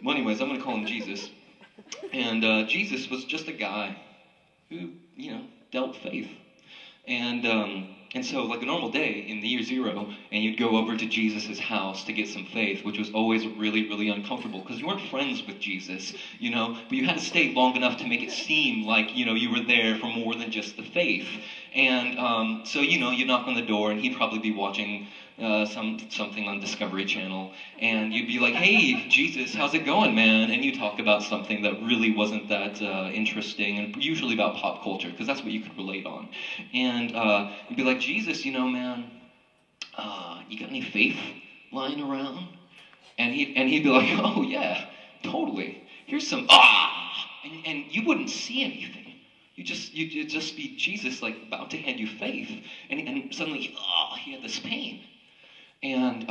Well, anyways, I'm going to call him Jesus. And Jesus was just a guy who, dealt faith. And so, like a normal day in the year zero, and you'd go over to Jesus' house to get some faith, which was always really, really uncomfortable because you weren't friends with Jesus, but you had to stay long enough to make it seem like, you were there for more than just the faith. And so, you knock on the door, and he'd probably be watching something on Discovery Channel, and you'd be like, "Hey, Jesus, how's it going, man?" And you talk about something that really wasn't that interesting, and usually about pop culture, because that's what you could relate on. And you'd be like, "Jesus, man, you got any faith lying around?" And he'd be like, "Oh yeah, totally. Here's some and you wouldn't see anything. You'd just be Jesus, like about to hand you faith, and suddenly he had this pain. And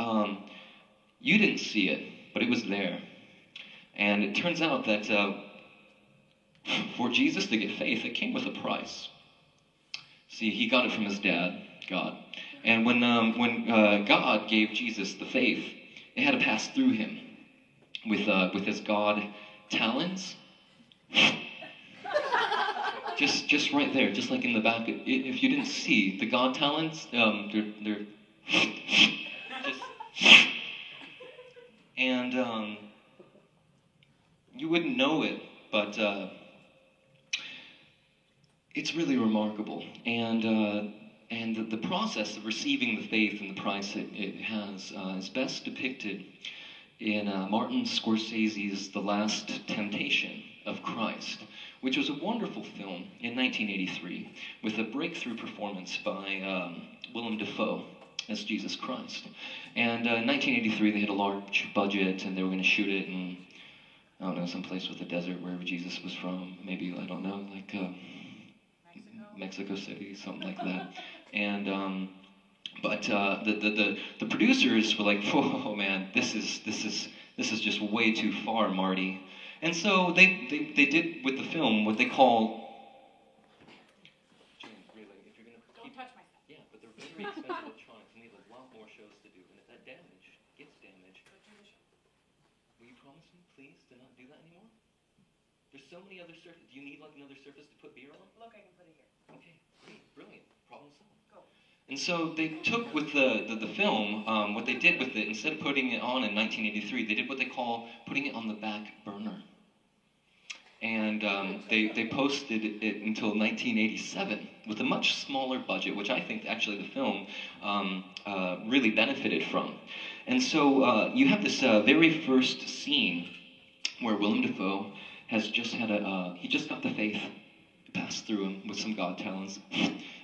you didn't see it, but it was there. And it turns out that for Jesus to get faith, it came with a price. See, he got it from his dad, God. And when God gave Jesus the faith, it had to pass through him with his God talons. Just right there, just like in the back. If you didn't see the God talons, they're just, and you wouldn't know it, but it's really remarkable. And the process of receiving the faith and the price it has is best depicted in Martin Scorsese's The Last Temptation of Christ, which was a wonderful film in 1983 with a breakthrough performance by Willem Dafoe as Jesus Christ. And in 1983, they had a large budget, and they were going to shoot it in, I don't know, someplace with a desert, wherever Jesus was from. Maybe, I don't know, like Mexico City, something like that. And but the producers were like, "Whoa, man, this is just way too far, Marty." And so they did with the film what they call. Jane, really, if you're gonna don't touch my stuff. Yeah, but they're very expensive electronics, and they have a lot more shows to do. And if that gets damaged, will you promise me, please, to not do that anymore? There's so many other surfaces. Do you need like another surface to put beer on? Look, I can put it here. Okay, great, brilliant, problem solved. Go. And so they took with the film, what they did with it, instead of putting it on in 1983, they did what they call putting it on the back burner. And they posted it until 1987 with a much smaller budget, which I think actually the film really benefited from. And so you have this very first scene where Willem Dafoe has just had he just got the faith passed through him with some God talents.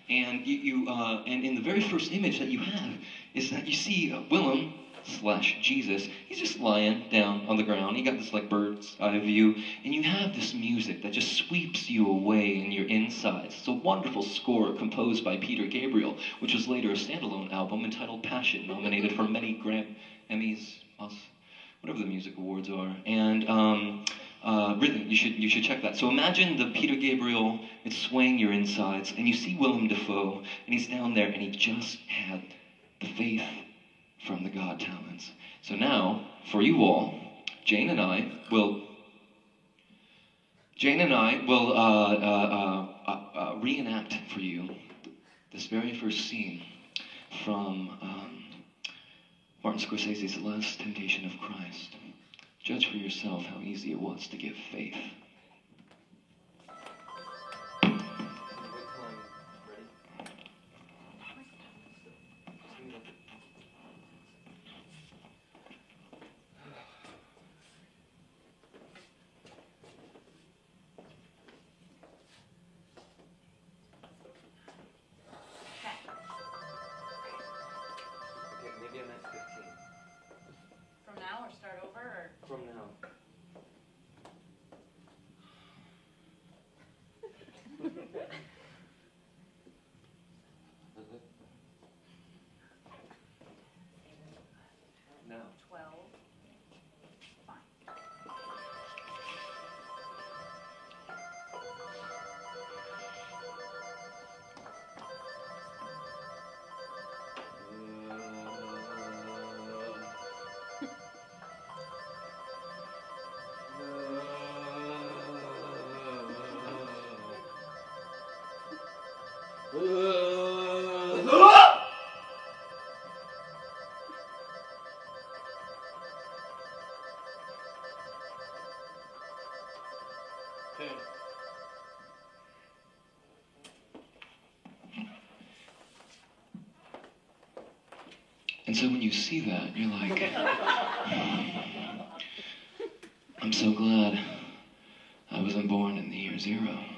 And and in the very first image that you have is that you see Willem / Jesus. He's just lying down on the ground. You got this like bird's eye view, and you have this music that just sweeps you away in your insides. It's a wonderful score composed by Peter Gabriel, which was later a standalone album entitled Passion, nominated for many Emmys, whatever the music awards are. And really, you should check that. So imagine the Peter Gabriel, it's swaying your insides, and you see Willem Dafoe, and he's down there, and he just had the faith from the God talents. So now, for you all, Jane and I will reenact for you this very first scene from Martin Scorsese's The Last Temptation of Christ. Judge for yourself how easy it was to give faith. From now or start over or? From now. And so when you see that, you're like, I'm so glad I wasn't born in the year 0.